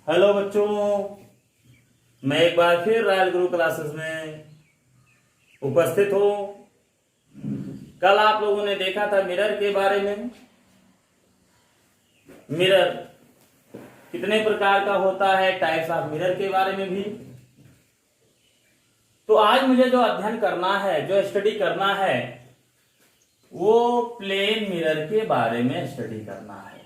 Hello बच्चों, मैं एक बार फिर रॉयल गुरु क्लासेस में उपस्थित हूँ। कल आप लोगों ने देखा था मिरर के बारे में। मिरर कितने प्रकार का होता है, टाइप्स ऑफ मिरर के बारे में भी। तो आज मुझे जो अध्ययन करना है, जो स्टडी करना है, वो प्लेन मिरर के बारे में स्टडी करना है।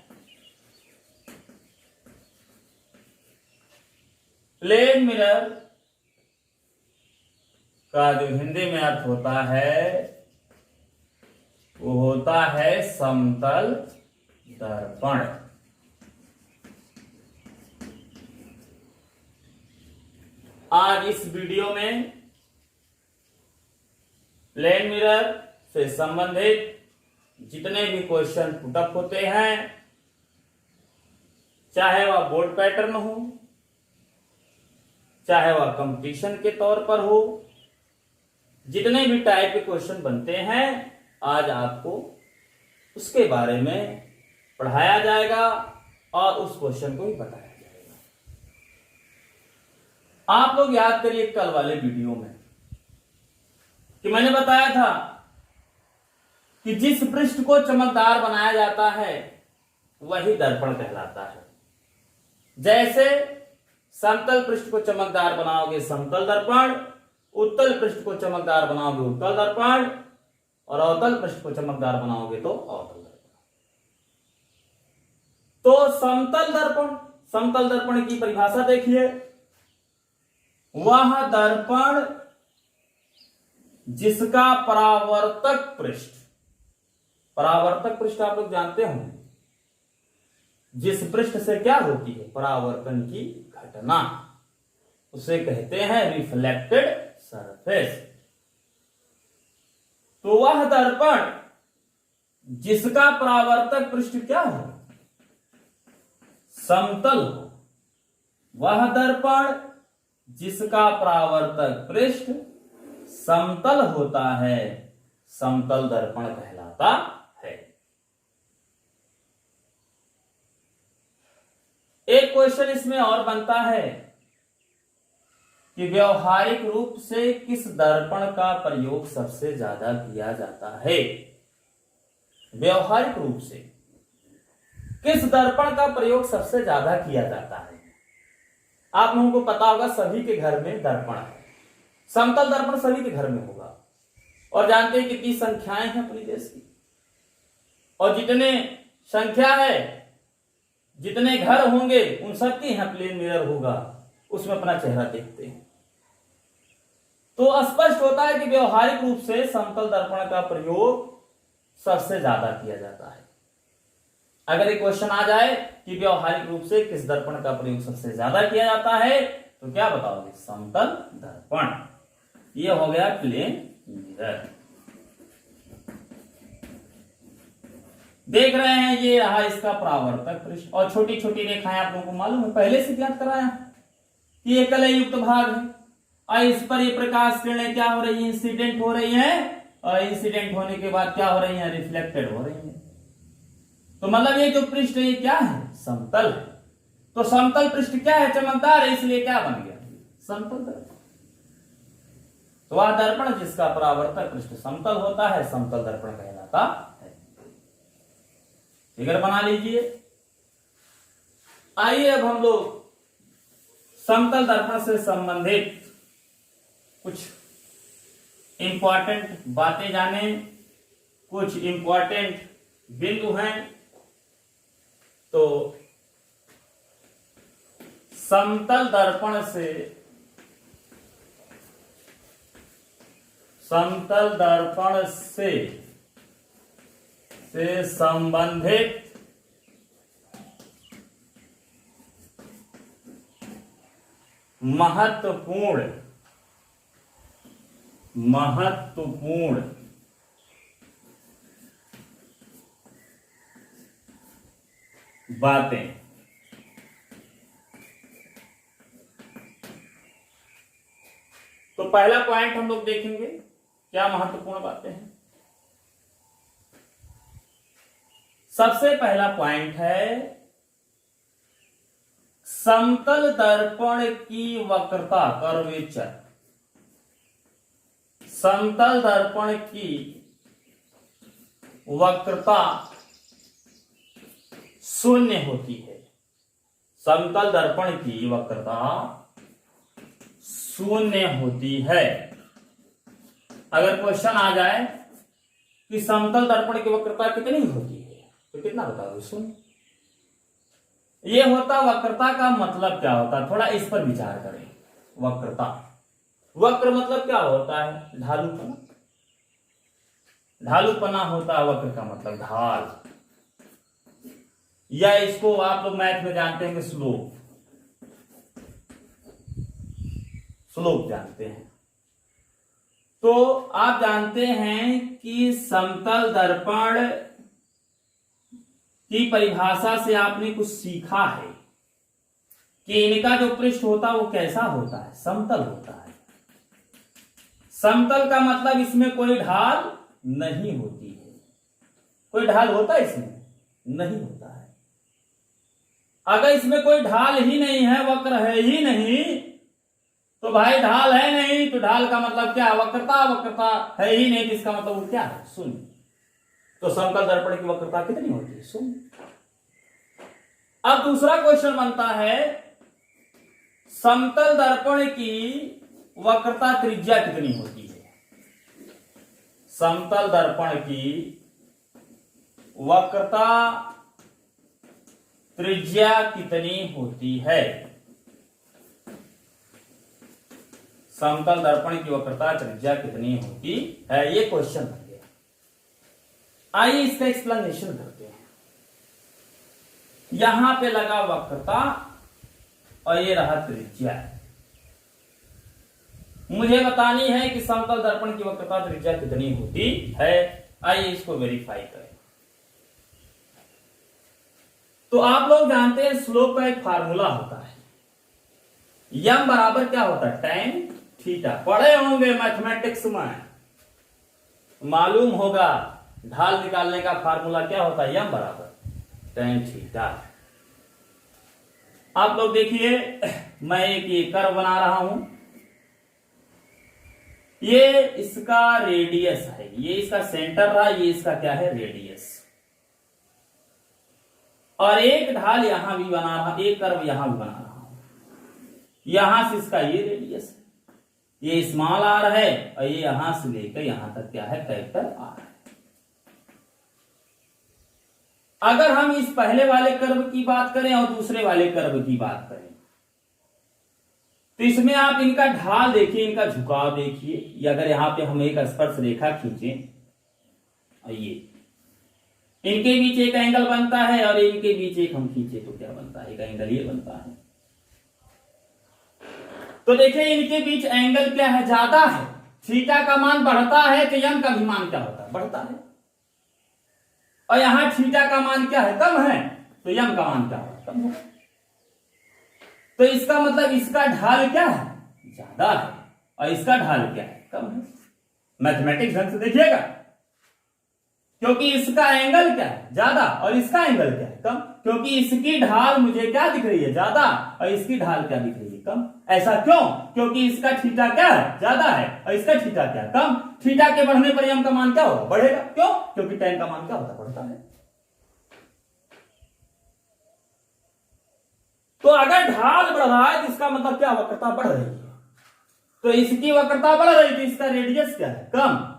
प्लेन मिरर का जो हिंदी में अर्थ होता है वो होता है समतल दर्पण। आज इस वीडियो में प्लेन मिरर से संबंधित जितने भी क्वेश्चन पुटअप होते हैं, चाहे वह बोर्ड पैटर्न हो, चाहे वह कंपटीशन के तौर पर हो, जितने भी टाइप के क्वेश्चन बनते हैं, आज आपको उसके बारे में पढ़ाया जाएगा और उस क्वेश्चन को भी बताया जाएगा। आप लोग याद करिए कल वाले वीडियो में कि मैंने बताया था कि जिस पृष्ठ को चमकदार बनाया जाता है वही दर्पण कहलाता है। जैसे समतल पृष्ठ को चमकदार बनाओगे समतल दर्पण, उत्तल पृष्ठ को चमकदार बनाओगे उत्तल दर्पण, और अवतल पृष्ठ को चमकदार बनाओगे तो अवतल दर्पण। तो समतल दर्पण की परिभाषा देखिए, वह दर्पण जिसका परावर्तक पृष्ठ आप लोग जानते होंगे, जिस पृष्ठ से क्या होती है परावर्तन की घटना, उसे कहते हैं रिफ्लेक्टेड सरफेस। तो वह दर्पण जिसका परावर्तक पृष्ठ क्या हो, समतल हो, वह दर्पण जिसका परावर्तक पृष्ठ समतल होता है, समतल दर्पण कहलाता है। एक क्वेश्चन इसमें और बनता है कि व्यवहारिक रूप से किस दर्पण का प्रयोग सबसे ज्यादा किया जाता है। व्यवहारिक रूप से किस दर्पण का प्रयोग सबसे ज्यादा किया जाता है। आप लोगों को पता होगा सभी के घर में दर्पण है, समतल दर्पण सभी के घर में होगा, और जानते हैं कितनी संख्याएं हैं अपने देश की, और जितने संख्या है, जितने घर होंगे उन सबके यहाँ प्लेन मिरर होगा, उसमें अपना चेहरा देखते हैं। तो स्पष्ट होता है कि व्यवहारिक रूप से समतल दर्पण का प्रयोग सबसे ज्यादा किया जाता है। अगर एक क्वेश्चन आ जाए कि व्यवहारिक रूप से किस दर्पण का प्रयोग सबसे ज्यादा किया जाता है, तो क्या बताओगे? समतल दर्पण। ये हो गया प्लेन मिरर। देख रहे हैं, ये रहा इसका परावर्तक पृष्ठ, और छोटी छोटी रेखाएं आप लोगों को मालूम है, पहले से याद कराया कि ये कलय युक्त भाग है, और इस पर ये प्रकाश किरणें क्या हो रही है? इंसिडेंट हो रही है, और इंसिडेंट होने के बाद क्या हो रही है? रिफ्लेक्टेड हो रही है। तो मतलब ये जो पृष्ठ है ये क्या है? समतल है। तो समतल पृष्ठ क्या है? चमकदार है, इसलिए क्या बन गया? समतल दर्पण। तो वह दर्पण जिसका परावर्तक पृष्ठ समतल होता है, समतल दर्पण कहलाता है। फिगर बना लीजिए। आइए अब हम लोग समतल दर्पण से संबंधित कुछ इंपॉर्टेंट बातें जाने, कुछ इंपॉर्टेंट बिंदु हैं। तो समतल दर्पण से संबंधित महत्वपूर्ण बातें। तो पहला पॉइंट हम लोग देखेंगे, क्या महत्वपूर्ण बातें हैं। सबसे पहला पॉइंट है समतल दर्पण की वक्रता कर्वेचर, समतल दर्पण की वक्रता शून्य होती है। समतल दर्पण की वक्रता शून्य होती है। अगर क्वेश्चन आ जाए कि समतल दर्पण की वक्रता कितनी होती है तो कितना बताओ? शून्य। ये होता वक्रता का मतलब क्या होता, थोड़ा इस पर विचार करें। वक्रता, वक्र मतलब क्या होता है? ढालूपना। ढालूपना होता है वक्र का मतलब, ढाल, या इसको आप लोग मैथ में जानते हैं कि स्लोप, स्लोप जानते हैं। तो आप जानते हैं कि समतल दर्पण की परिभाषा से आपने कुछ सीखा है कि इनका जो पृष्ठ होता है वो कैसा होता है? समतल होता है। समतल का मतलब इसमें कोई ढाल नहीं होती है। कोई ढाल होता है इसमें? नहीं होता है। अगर इसमें कोई ढाल ही नहीं है, वक्र है ही नहीं, तो भाई ढाल है नहीं तो ढाल का मतलब क्या? वक्रता। वक्रता है ही नहीं तो इसका मतलब वो क्या है? शून्य। तो समतल दर्पण की वक्रता कितनी होती है? शून्य। अब दूसरा क्वेश्चन बनता है, समतल दर्पण की वक्रता त्रिज्या कितनी होती है? समतल दर्पण की वक्रता त्रिज्या कितनी होती है? समतल दर्पण की वक्रता त्रिज्या कितनी होती है? ये क्वेश्चन बन गया। आइए इसका एक्सप्लेनेशन करते हैं। यहां पे लगा वक्रता और ये रहा त्रिज्या। मुझे बतानी है कि समतल दर्पण की वक्रता त्रिज्या कितनी होती है। आइए इसको वेरीफाई करें। तो आप लोग जानते हैं स्लोप का एक फार्मूला होता है, यम बराबर क्या होता है? tan theta. पढ़े होंगे मैथमेटिक्स में, मालूम होगा ढाल निकालने का फार्मूला क्या होता है? यम बराबर tan थीटा। आप लोग देखिए, मैं एक ये कर्व बना रहा हूं, ये इसका रेडियस है, ये इसका सेंटर रहा, ये इसका क्या है? रेडियस। और एक ढाल यहां भी बना रहा, एक कर्व यहां भी बना रहा हूं, यहां से इसका ये रेडियस है, ये स्मॉल आर है, और ये यहां से लेकर यहां तक क्या है? कैपिटल आर है। अगर हम इस पहले वाले कर्व की बात करें और दूसरे वाले कर्व की बात करें तो इसमें आप इनका ढाल देखिए, इनका झुकाव देखिए। ये अगर यहां पे हम एक स्पर्श रेखा खींचे, ये इनके बीच एक एंगल बनता है और इनके बीच एक हम खींचे तो क्या बनता है? एक एंगल ये बनता है। तो देखिए इनके बीच एंगल क्या है? ज्यादा है। थीटा का मान बढ़ता है तो यम का भी मान क्या होता है? बढ़ता है। और यहां थीटा का मान क्या है? कम है, तो यम का मान क्या होगा? कम है। तो इसका मतलब इसका ढाल क्या है? ज्यादा है, और इसका ढाल क्या है? कम है। मैथमेटिक्स ढंग से देखिएगा, क्योंकि इसका एंगल क्या है? ज्यादा, और इसका एंगल क्या है? कम। क्योंकि इसकी ढाल मुझे क्या दिख रही है? ज्यादा, और इसकी ढाल क्या दिख रही है? कम। ऐसा क्यों? क्योंकि इसका थीटा क्या है? ज्यादा है, और इसका थीटा क्या? कम। थीटा के बढ़ने पर यम का मान क्या होगा? बढ़ेगा। क्यों? क्योंकि tan का मान क्या होता है? बढ़ता है। तो अगर ढाल बढ़ रहा है तो इसका मतलब क्या? वक्रता बढ़ रही है। तो इसकी वक्रता बढ़ रही है तो इसका रेडियस क्या है? कम।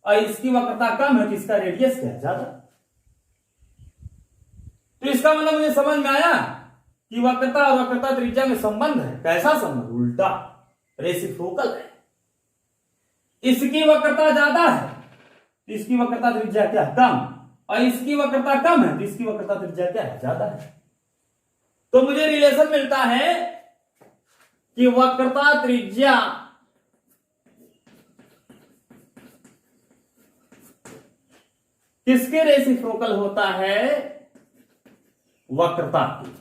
और इसकी वक्रता कम है तो इसका रेडियस क्या है? ज्यादा। तो इसका मतलब मुझे समझ में आया कि वक्रता और वक्रता त्रिज्या में संबंध है। कैसा संबंध? उल्टा, रेसिप्रोकल है। इसकी वक्रता ज्यादा है तो इसकी वक्रता त्रिज्या क्या है? कम। और इसकी वक्रता कम है तो इसकी वक्रता त्रिज्या क्या है? ज्यादा है। तो मुझे रिलेशन मिलता है कि वक्रता त्रिज्या किसके रेसिप्रोकल होता है? वक्रता की।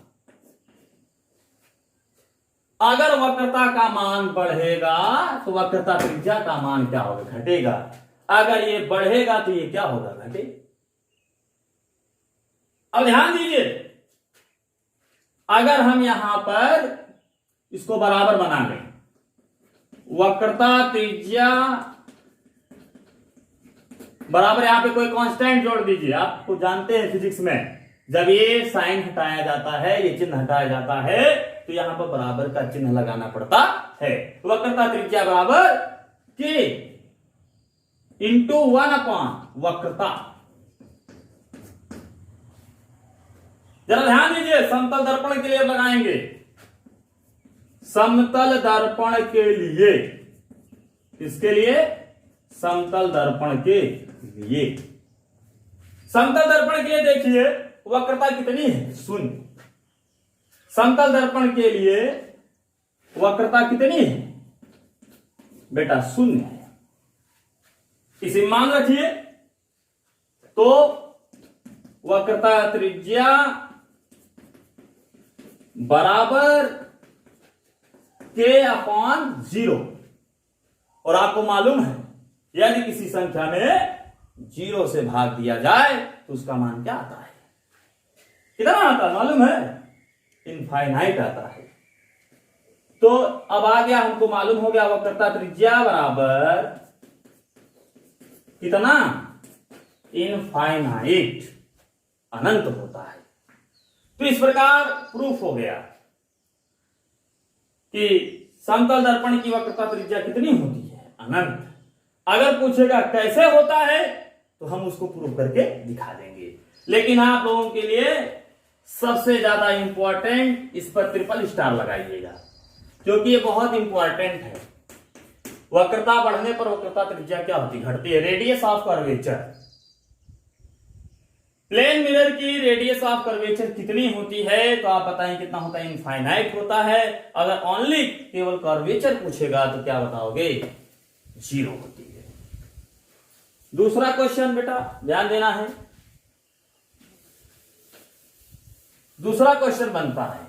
अगर वक्रता का मान बढ़ेगा तो वक्रता त्रिज्या का मान क्या होगा? घटेगा। अगर ये बढ़ेगा तो ये क्या होगा? घटेगा। अब ध्यान दीजिए, अगर हम यहां पर इसको बराबर बना लें, वक्रता त्रिज्या बराबर, यहां पे कोई कांस्टेंट जोड़ दीजिए। आपको जानते हैं फिजिक्स में जब ये साइन हटाया जाता है, ये चिन्ह हटाया जाता है, तो यहां पर बराबर का चिन्ह लगाना पड़ता है। वक्रता त्रिज्या बराबर के इंटू 1 वक्रता। जरा ध्यान दीजिए, समतल दर्पण के लिए लगाएंगे, समतल दर्पण के लिए, इसके लिए समतल दर्पण के लिए, समतल दर्पण के लिए देखिए वक्रता कितनी है, 0। समतल दर्पण के लिए वक्रता कितनी है बेटा, 0 है। इसे मान रखिए, तो वक्रता त्रिज्या बराबर k/0। और आपको मालूम है यदि किसी संख्या में 0 से भाग दिया जाए तो उसका मान क्या आता है, कितना आता है मालूम है, इनफाइनाइट आता है। तो अब आ गया, हमको मालूम हो गया वक्रता त्रिज्या बराबर कितना, इनफाइनाइट, अनंत होता है। तो इस प्रकार प्रूफ हो गया कि समतल दर्पण की वक्रता त्रिज्या कितनी होती है, अनंत। अगर पूछेगा कैसे होता है तो हम उसको प्रूफ करके दिखा देंगे। लेकिन आप लोगों के लिए सबसे ज्यादा इंपॉर्टेंट, इस पर ट्रिपल स्टार लगाइएगा क्योंकि ये बहुत इंपॉर्टेंट है। वक्रता बढ़ने पर वक्रता त्रिज्या क्या होती, घटती है। Radius of curvature, plane mirror की रेडियस ऑफ कर्वेचर कितनी होती है, तो आप बताएं कितना होता है, इनफाइनाइट होता है। अगर ओनली केवल कर्वेचर पूछेगा तो क्या बताओगे, 0 होती है। दूसरा क्वेश्चन बेटा ध्यान देना है, दूसरा क्वेश्चन बनता है,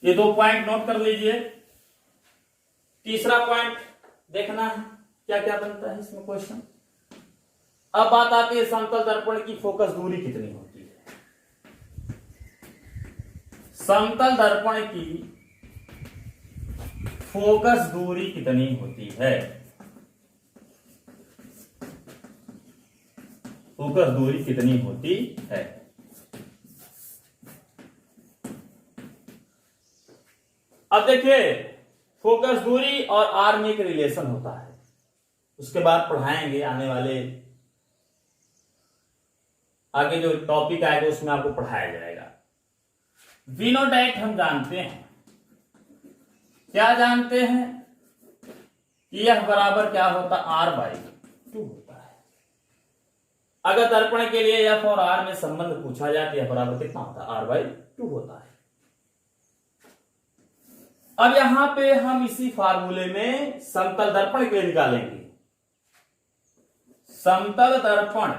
ये 2 पॉइंट नोट कर लीजिए। तीसरा पॉइंट देखना है क्या क्या बनता है इसमें क्वेश्चन। अब बात आती है समतल दर्पण की फोकस दूरी कितनी होती है। समतल दर्पण की फोकस दूरी कितनी होती है, फोकस दूरी कितनी होती है। अब देखिए, फोकस दूरी और आर में एक रिलेशन होता है, उसके बाद पढ़ाएंगे आने वाले आगे जो टॉपिक आएगा उसमें आपको पढ़ाया जाएगा। वी नो डैट हम जानते हैं, क्या जानते हैं कि यह बराबर क्या होता, r/2 होता है। अगर दर्पण के लिए f और r में संबंध पूछा जाए तो यह बराबर कितना होता है, r/2 होता है। अब यहां पे हम इसी फार्मूले में समतल दर्पण के लिए निकालेंगे। समतल दर्पण,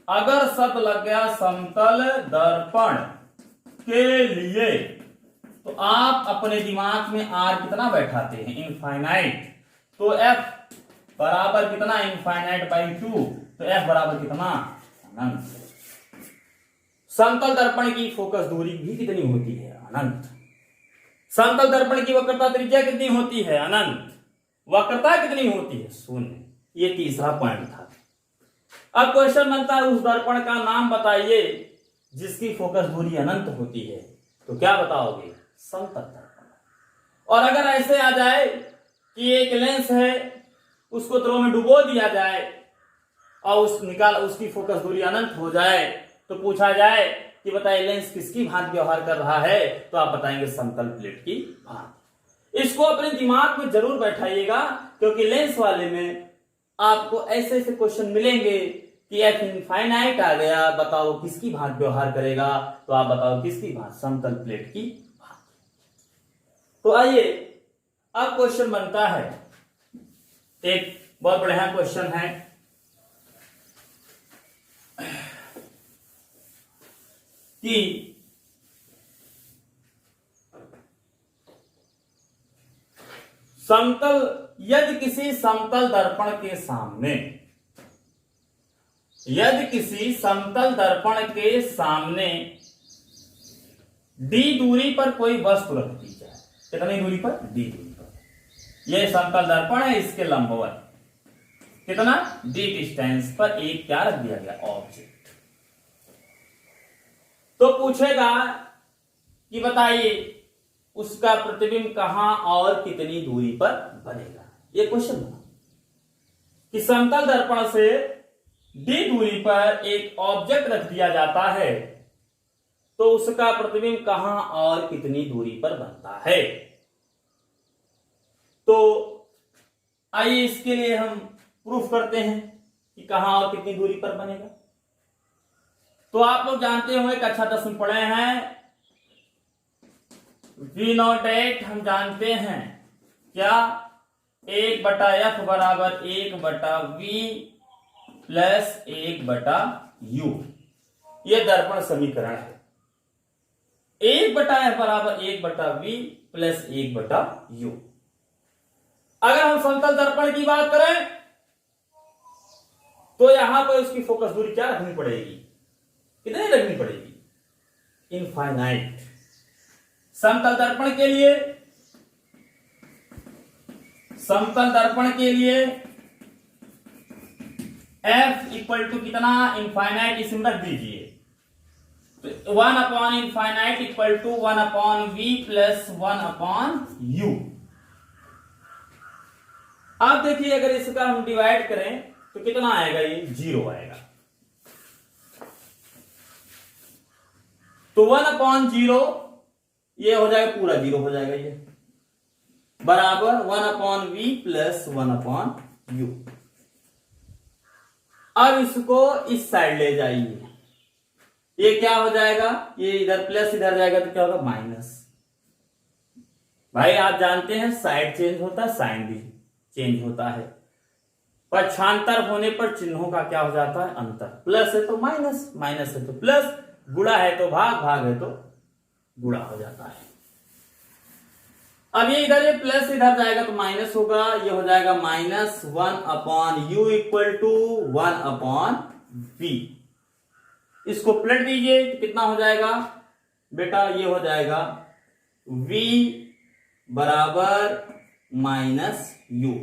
अगर शब्द लग गया समतल दर्पण के लिए, तो आप अपने दिमाग में r कितना बैठाते हैं, इनफाइनाइट। तो f बराबर कितना, इनफाइनाइट/2, तो f बराबर कितना, अनंत। समतल दर्पण की फोकस दूरी भी कितनी होती है, अनंत। समतल दर्पण की वक्रता त्रिज्या कितनी होती है, अनंत। वक्रता कितनी होती है, 0। ये तीसरा पॉइंट था। अब क्वेश्चन बनता है उस दर्पण का नाम बताइए जिसकी फोकस दूरी अनंत होती है, तो क्या बताओगे, समतल दर्पण। और अगर ऐसे आ जाए कि एक लेंस है, उसको द्रव में डुबो दिया जाए और उसकी फोकस दूरी अनंत हो जाए, तो पूछा जाए कि बताइए लेंस किसकी भांति व्यवहार कर रहा है, तो आप बताएंगे समतल प्लेट की भांति। इसको अपने दिमाग में जरूर बैठाइएगा क्योंकि लेंस वाले में आपको ऐसे ऐसे क्वेश्चन मिलेंगे कि f इनफाइनाइट आ गया, बताओ किसकी भांति व्यवहार करेगा, तो आप बताओ किसकी भांति, समतल प्लेट की भांति। तो आइए अब क्वेश्चन बनता है, एक बहुत बढ़िया क्वेश्चन है कि समतल, यदि किसी समतल दर्पण के सामने यदि किसी समतल दर्पण के सामने d दूरी पर कोई वस्तु रख दी जाए, कितनी दूरी पर? d दूरी पर। यह समतल दर्पण है, इसके लंबवत कितना? d डिस्टेंस पर एक क्या रख दिया गया? ऑब्जेक्ट। तो पूछेगा कि बताइए उसका प्रतिबिंब कहां और कितनी दूरी पर बनेगा। ये क्वेश्चन बना कि समतल दर्पण से d दूरी पर एक ऑब्जेक्ट रख दिया जाता है तो उसका प्रतिबिंब कहां और कितनी दूरी पर बनता है। तो आइए इसके लिए हम प्रूफ करते हैं कि कहां और कितनी दूरी पर बनेगा। तो आप लोग जानते होंगे, कक्षा 10 में पढ़े हैं, V0 हम जानते हैं क्या? 1/f बराबर 1/v प्लस 1/u। यह दर्पण समीकरण है। 1/f बराबर 1/v प्लस 1/u। अगर हम समतल दर्पण की बात करें तो यहां पर उसकी फोकस दूरी क्या रखनी पड़ेगी? कितनी रखनी पड़ेगी? इनफाइनाइट। समतल दर्पण के लिए, समतल दर्पण के लिए f इक्वल टू कितना? इनफाइनाइट। इसमें रख दीजिए तो 1/इनफाइनाइट equal to 1/v plus 1/u। अब देखिए अगर इसका हम डिवाइड करें तो कितना आएगा? ये 0 आएगा। तो 1/0 ये हो जाएगा, पूरा 0 हो जाएगा, ये बराबर 1/v प्लस 1/u। अब इसको इस साइड ले जाइए, ये क्या हो जाएगा? ये इधर प्लस इधर जाएगा तो क्या होगा? माइनस। भाई आप जानते हैं साइड चेंज होता है, साइन भी चेंज होता है। पक्षांतर होने पर चिन्हों का क्या हो जाता है? अंतर। प्लस है तो माइनस, माइनस है तो प्लस, गुणा है तो भाग, भाग है तो गुणा हो जाता है। अब ये इधर ये प्लस इधर जाएगा तो माइनस होगा, ये हो जाएगा minus 1/u equal to 1/v। इसको पलट दीजिए तो कितना हो जाएगा बेटा? ये हो जाएगा v बराबर माइनस u।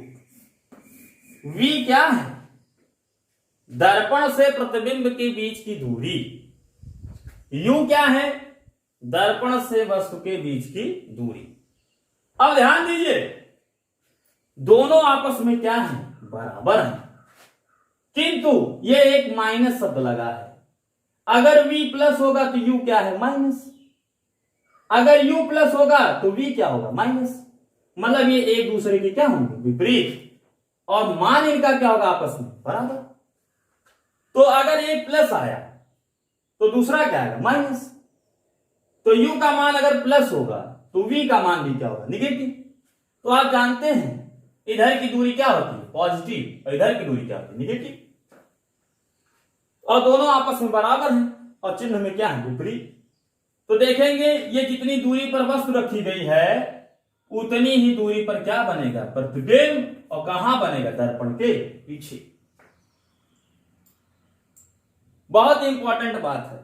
v क्या है? दर्पण से प्रतिबिंब के बीच की दूरी। u क्या है? दर्पण से वस्तु के बीच की दूरी। अब ध्यान दीजिए, दोनों आपस में क्या है? बराबर है, किंतु ये एक माइनस शब्द लगा है। अगर v प्लस होगा तो u क्या है? माइनस। अगर u प्लस होगा तो v क्या होगा? माइनस। मतलब ये एक दूसरे के क्या होंगे? विपरीत। और मान इनका क्या होगा? आपस में बराबर। तो अगर एक प्लस आया तो दूसरा क्या आएगा? माइनस। तो u का मान अगर प्लस होगा तो v का मान भी क्या होगा? निगेटिव। तो आप जानते हैं इधर की दूरी क्या होती है? पॉजिटिव। और इधर की दूरी क्या होती है? निगेटिव। और दोनों आपस में बराबर हैं और चिन्ह में क्या है? विपरीत। तो देखेंगे ये जितनी दूरी पर वस्तु रखी गई है उतनी ही दूरी पर क्या बनेगा? प्रतिबिंब। और कहां बनेगा? दर्पण के पीछे। बहुत इंपॉर्टेंट बात है।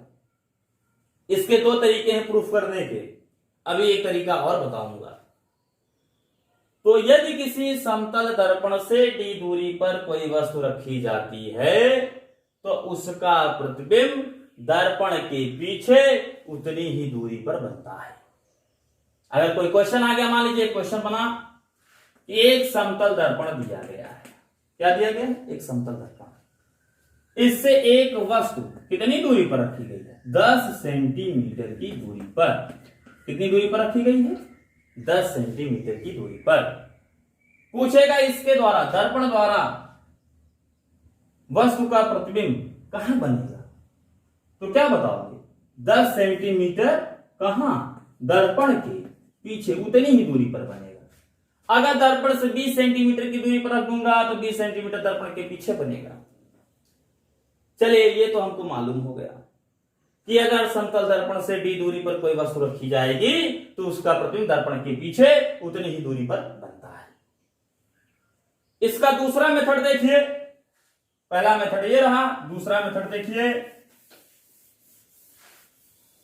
इसके दो तरीके हैं प्रूफ करने के, अभी एक तरीका और बताऊंगा। तो यदि किसी समतल दर्पण से d दूरी पर कोई वस्तु रखी जाती है तो उसका प्रतिबिंब दर्पण के पीछे उतनी ही दूरी पर बनता है। अगर कोई क्वेश्चन आ गया, मान लीजिए क्वेश्चन बना, एक समतल दर्पण दिया गया है। क्या दिया गया? एक समतल दर्पण। इससे एक वस्तु कितनी दूरी पर रखी गई है? 10 सेंटीमीटर की दूरी पर। कितनी दूरी पर रखी गई है? 10 सेंटीमीटर की दूरी पर। पूछेगा इसके द्वारा, दर्पण द्वारा वस्तु का प्रतिबिंब कहां बनेगा? तो क्या बताओगे? 10 सेंटीमीटर कहां? दर्पण के पीछे उतनी ही दूरी पर बनेगा। अगर दर्पण से 20 सेंटीमीटर की दूरी पर रखूंगा तो 20 सेंटीमीटर दर्पण के पीछे बनेगा। चलिए ये तो हमको मालूम हो गया कि अगर समतल दर्पण से d दूरी पर कोई वस्तु रखी जाएगी तो उसका प्रतिबिंब दर्पण के पीछे उतनी ही दूरी पर बनता है। इसका दूसरा मेथड देखिए। पहला मेथड ये रहा। दूसरा मेथड देखिए।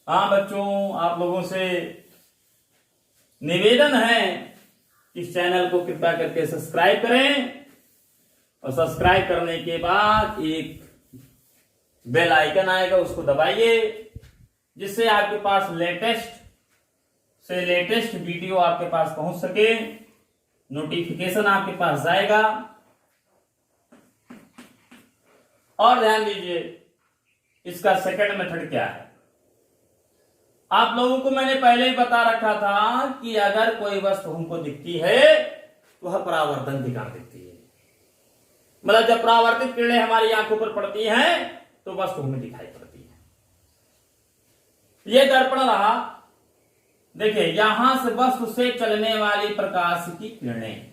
हाँ बच्चों, आप लोगों से निवेदन है इस चैनल को कृपया करके सब्सक्राइब करें और सब्सक्राइब करने के बाद एक बेल आइकन आएगा, उसको दबाइए, जिससे आपके पास लेटेस्ट से लेटेस्ट वीडियो आपके पास पहुंच सके, नोटिफिकेशन आपके पास जाएगा। और ध्यान दीजिए इसका सेकंड मेथड क्या है। आप लोगों को मैंने पहले ही बता रखा था कि अगर कोई वस्तु हमको दिखती है तो वह परावर्तन दिखा देती है। मतलब जब परावर्तित किरणें हमारी आंखों पर पड़ती हैं तो वस्तु हमें दिखाई पड़ती है। यह दर्पण रहा। देखिए यहां से वस्तु से चलने वाली प्रकाश की किरणें,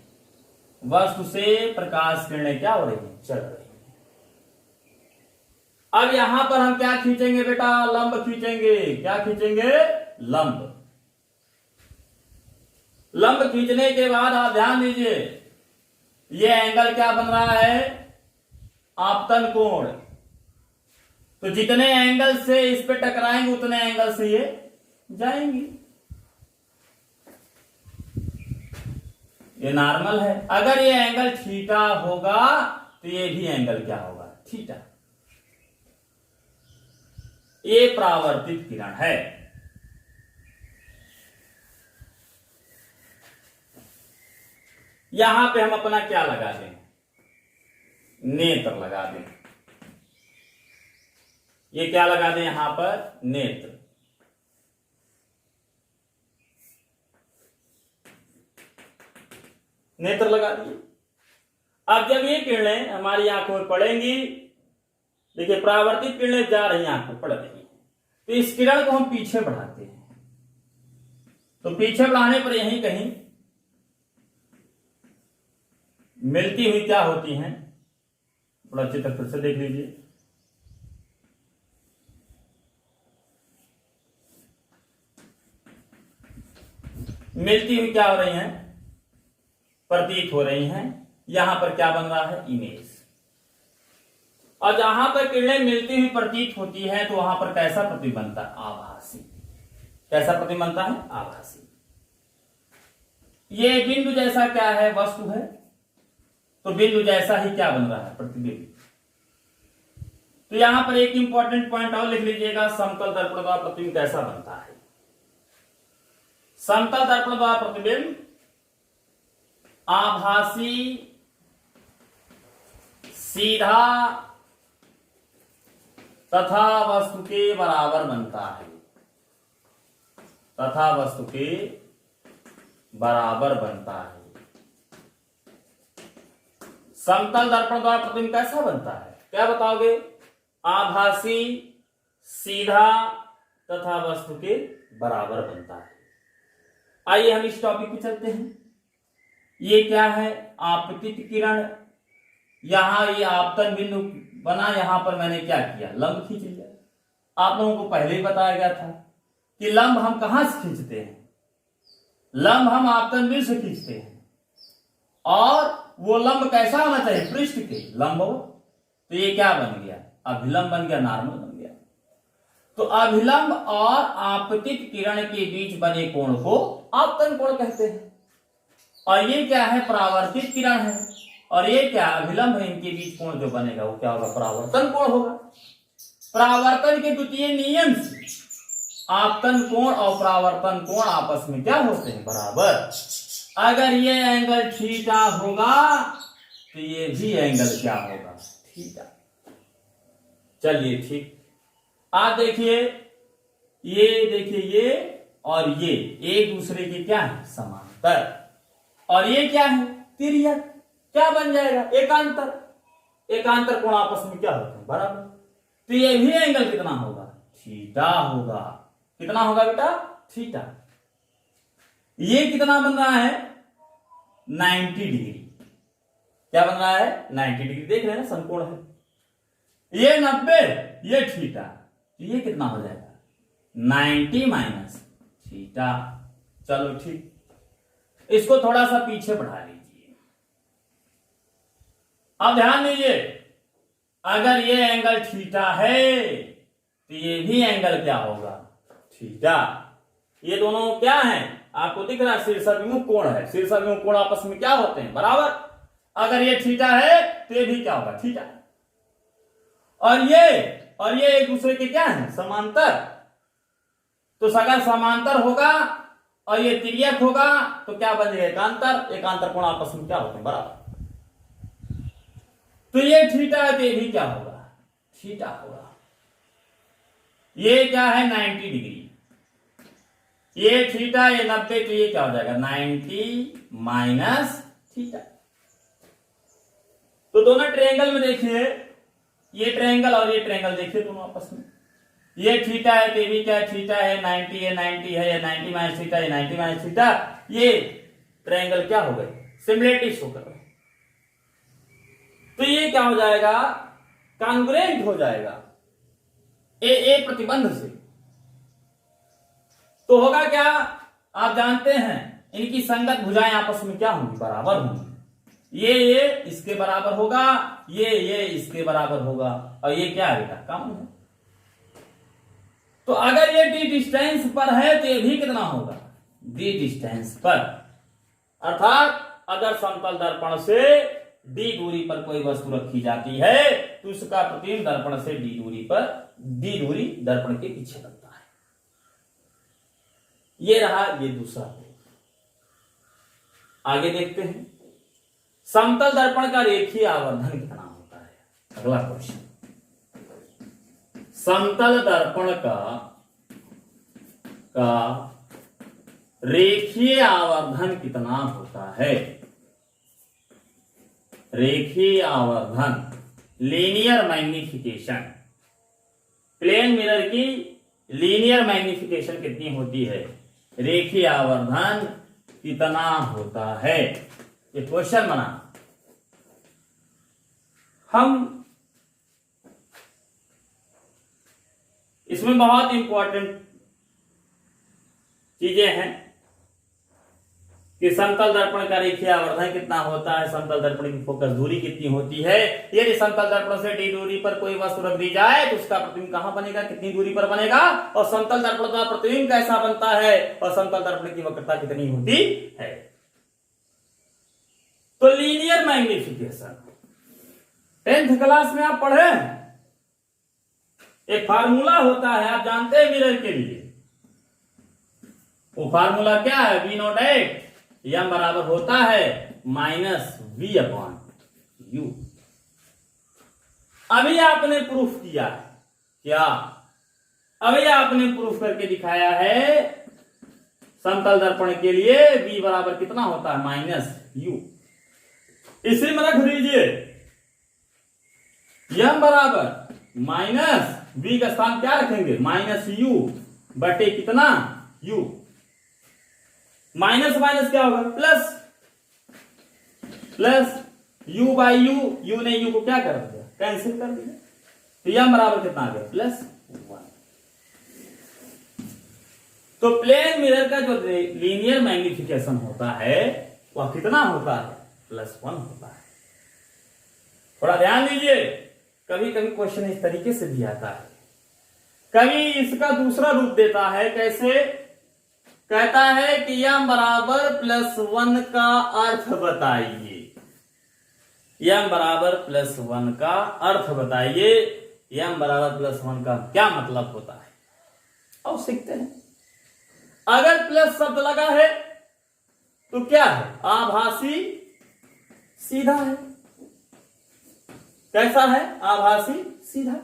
वस्तु से प्रकाश किरणें क्या हो रही है, चल रही है। अब यहां पर हम क्या खींचेंगे बेटा, लंब खींचेंगे। क्या खींचेंगे, लंब। लंब खींचने के बाद आप ध्यान दीजिए ये एंगल क्या बन रहा है, आपतन कोण। तो जितने एंगल से इस पे टकराएंगे उतने एंगल से ये जाएंगी। ये नॉर्मल है। अगर ये एंगल थीटा होगा तो ये भी एंगल क्या होगा, थीटा। ये परावर्तित किरण है। यहां पे हम अपना क्या लगा दें, नेत्र लगा दें। ये क्या लगा दें यहां पर, नेत्र। नेत्र लगा दिए। अब जब ये किरणें हमारी आंखों में पड़ेंगी, देखिए परावर्तित किरणें जा रही हैं, आंखों पड़ रही हैं, तो इस किरण को हम पीछे बढ़ाते हैं। तो पीछे बढ़ाने पर यहीं कहीं मिलती हुई क्या होती हैं, थोड़ा चित्र फिर से देख लीजिए। मिलती हुई क्या हो रही हैं, प्रतीत हो रही हैं। यहां पर क्या बन रहा है, इमेज। और जहां पर किरणें मिलती हुई प्रतीत होती है तो वहां पर कैसा प्रतिबिंब बनता है, आभासी। कैसा प्रतिबिंब बनता है, आभासी। ये बिंदु जैसा क्या है, वस्तु है, तो बिंदु जैसा ही क्या बन रहा है, प्रतिबिंब। तो यहां पर एक इंपॉर्टेंट पॉइंट और लिख लीजिएगा, समतल दर्पण द्वारा प्रतिबिंब कैसा बनता है। समतल दर्पण द्वारा प्रतिबिंब आभासी, सीधा तथा वस्तु के बराबर बनता है। तथा वस्तु के बराबर बनता है। समतल दर्पण द्वारा प्रतिबिंब कैसा बनता है, क्या बताओगे, आभासी, सीधा तथा वस्तु के बराबर बनता है। आइए हम इस टॉपिक पे चलते हैं। ये क्या है, आपतित किरण। यहां ये आपतन बिंदु बना, यहां पर मैंने क्या किया, लंब खींच लिया। आप लोगों को पहले ही बताया गया था कि लंब हम कहां से खींचते हैं, लंब हम आपतन बिंदु से खींचते हैं। और वो लंब कैसा होना चाहिए, पृष्ठ के लंबवत। तो ये क्या बन गया, अभिलंब बन गया, नॉर्मल बन गया। तो अभिलंब और आपतित किरण के बीच बने कोण को आपतन कोण कहते हैं। और ये क्या है, परावर्तित किरण है। और ये क्या, अभिलंब है। इनके बीच कोण जो बनेगा वो क्या होगा, परावर्तन कोण होगा। परावर्तन के द्वितीय नियम से आपतन कोण और परावर्तन कोण आपस में क्या होते हैं, बराबर। अगर ये एंगल थीटा होगा तो ये भी एंगल क्या होगा, थीटा। चलिए ठीक। आप देखिए, ये देखिए, ये और ये एक दूसरे के क्या है, समांतर। और ये क्या है, तिर्यक। क्या बन जाएगा, एकांतर। एकांतर कोण आपस में क्या होते हैं, बराबर। तो ये भी एंगल कितना होगा, थीटा होगा। कितना होगा बेटा, थीटा। ये कितना बन रहा है, 90 डिग्री। क्या बन रहा है, 90 डिग्री। देख रहे हैं ना, समकोण है। ये 90, ये थीटा। तो ये कितना हो जाएगा, 90 माइनस थीटा। चलो ठीक, इसको थोड़ा सा पीछे बढ़ा लीजिए। अब ध्यान दीजिए, अगर ये एंगल थीटा है तो ये भी एंगल क्या होगा, थीटा। ये दोनों क्या है, आपको दिख रहा है, शीर्षाभिमुख कोण है। शीर्षाभिमुख कोण आपस में क्या होते हैं, बराबर। अगर ये थीटा है तो ये भी क्या होगा, थीटा। और ये एक दूसरे के क्या है, समांतर। तो अगर समांतर होगा और ये तिर्यक होगा तो क्या बनेगा, एकांतर। एकांतर कोण आपस में क्या होते हैं, बराबर। तो ये थीटा है तो ये भी क्या होगा, थीटा होगा। ये क्या है, 90 डिग्री। ये थीटा, ये 90, तो ये क्या हो जाएगा, 90 माइनस थीटा। तो दोनों ट्रायंगल में देखिए, ये ट्रायंगल और ये ट्रायंगल देखिए दोनों आपस में। ये थीटा है तो ये भी क्या है, थीटा है। 90 है, 90 है, 90 माइनस थीटा, ये 90 माइनस थीटा। ये ट्रायंगल क्या हो गए, सिमिलरिटी शो कर रहे हैं। तो ये क्या हो जाएगा, कॉन्ग्रुएंट हो जाएगा ए प्रतिबंध से। तो होगा क्या, आप जानते हैं इनकी संगत भुजाएं आपस में क्या होंगी, बराबर होंगी। ये इसके बराबर होगा, ये इसके बराबर होगा, और ये क्या है बेटा, कम है। तो अगर ये डी डिस्टेंस पर है तो ये भी कितना होगा, डी डिस्टेंस पर। अर्थात अगर समतल दर्पण से डी दूरी पर कोई वस्तु रखी जाती है तो उसका प्रतिबिंब दर्पण से डी दूरी दर्पण के पीछे लगता है। ये रहा ये दूसरा। आगे देखते हैं, समतल दर्पण का रेखीय आवर्धन कितना होता है। अगला क्वेश्चन, समतल दर्पण का रेखीय आवर्धन कितना होता है। रेखीय आवर्धन, लीनियर मैग्निफिकेशन, प्लेन मिरर की लीनियर मैग्निफिकेशन कितनी होती है, रेखीय आवर्धन कितना होता है। ये क्वेश्चन बना। हम इसमें बहुत इंपॉर्टेंट चीजें हैं कि समतल दर्पण का रेखीय आवर्धन कितना होता है, समतल दर्पण की फोकस दूरी कितनी होती है। यदि समतल दर्पण से डी दूरी पर कोई वस्तु रख दी जाए तो उसका प्रतिबिंब कहां बनेगा, कितनी दूरी पर बनेगा, और समतल दर्पण का प्रतिबिंब कैसा बनता है, और समतल दर्पण की वक्रता कितनी होती है। तो लीनियर मैग्निफिकेशन 10th क्लास में आप पढ़े, एक फार्मूला होता है, आप जानते हैं मिरर के लिए। वो फार्मूला क्या है, V0 यम बराबर होता है -V/u। अभी आपने प्रूफ किया है क्या, अभी आपने प्रूफ करके दिखाया है समतल दर्पण के लिए V बराबर कितना होता है, -u। इसी में रख दीजिए, यम बराबर -V का स्थान क्या रखेंगे, -u बटे कितना, u। माइनस माइनस क्या होगा, प्लस u बाई यू ने u को क्या कर दिया, कैंसिल कर दिया। तो यम बराबर कितना आ गया, +1। तो प्लेन मिरर का जो लीनियर मैग्निफिकेशन होता है वह कितना होता है, +1 होता है। थोड़ा ध्यान दीजिए, कभी कभी क्वेश्चन इस तरीके से भी आता है, कभी इसका दूसरा रूप देता है। कैसे, कहता है कि यम बराबर +1 का अर्थ बताइए, यम बराबर +1 का अर्थ बताइए, यम बराबर +1 का क्या मतलब होता है। अब सीखते हैं। अगर प्लस शब्द लगा है तो क्या है, आभासी सीधा है। कैसा है, आभासी सीधा।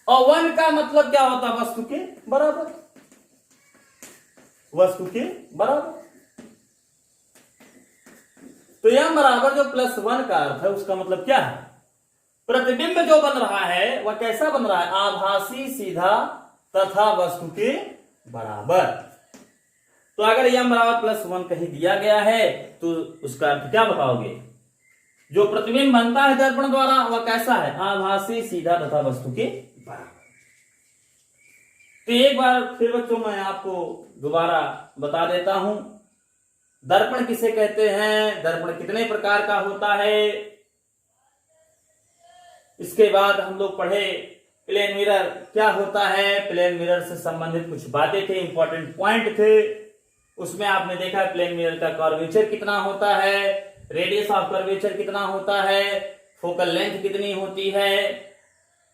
और 1 का मतलब क्या होता है, वस्तु के बराबर, वस्तु के बराबर। तो यम बराबर जो +1 का अर्थ है उसका मतलब क्या है, प्रतिबिंब जो बन रहा है वह कैसा बन रहा है, आभासी सीधा तथा वस्तु के बराबर। तो अगर यम बराबर +1 कहीं दिया गया है तो उसका अर्थ क्या बताओगे, जो प्रतिबिंब बनता है दर्पण द्वारा वह कैसा है, आभासी सीधा तथा वस्तु के बराबर। तो एक बार फिर बच्चों मैं आपको दोबारा बता देता हूं, दर्पण किसे कहते हैं, दर्पण कितने प्रकार का होता है। इसके बाद हम लोग पढ़े प्लेन मिरर क्या होता है, प्लेन मिरर से संबंधित कुछ बातें थे, इंपॉर्टेंट पॉइंट थे। उसमें आपने देखा प्लेन मिरर का कर्वेचर कितना होता है, रेडियस ऑफ कर्वेचर कितना होता है, फोकल लेंथ कितनी होती है,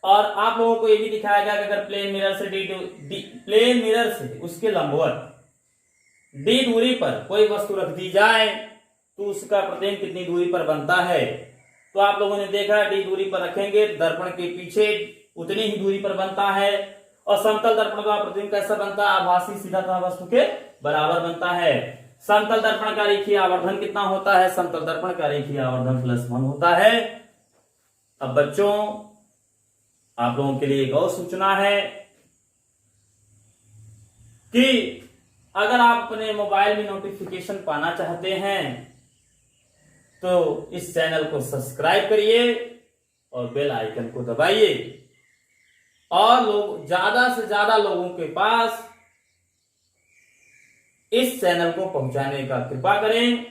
और आप लोगों को यह भी दिखाया गया कि अगर प्लेन मिरर से उसके लंबवत डी दूरी पर कोई वस्तु रख दी जाए तो उसका प्रतिबिंब कितनी दूरी पर बनता है। तो आप लोगों ने देखा डी दूरी पर रखेंगे, दर्पण के पीछे उतनी ही दूरी पर बनता है, और समतल दर्पण का प्रतिबिंब कैसा बनता है, आभासी सीधा वस्तु के बराबर बनता है। समतल दर्पण का रेखीय आवर्धन कितना होता है, समतल दर्पण का रेखीय आवर्धन +1 होता है। अब बच्चों आप लोगों के लिए एक और सूचना है कि अगर आप अपने मोबाइल में नोटिफिकेशन पाना चाहते हैं तो इस चैनल को सब्सक्राइब करिए और बेल आइकन को दबाइए, और लोग ज्यादा से ज्यादा लोगों के पास इस चैनल को पहुंचाने का कृपा करें,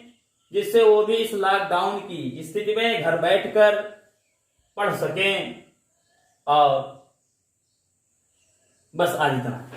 जिससे वो भी इस लॉकडाउन की स्थिति में घर बैठकर पढ़ सकें। और बस आज इतना।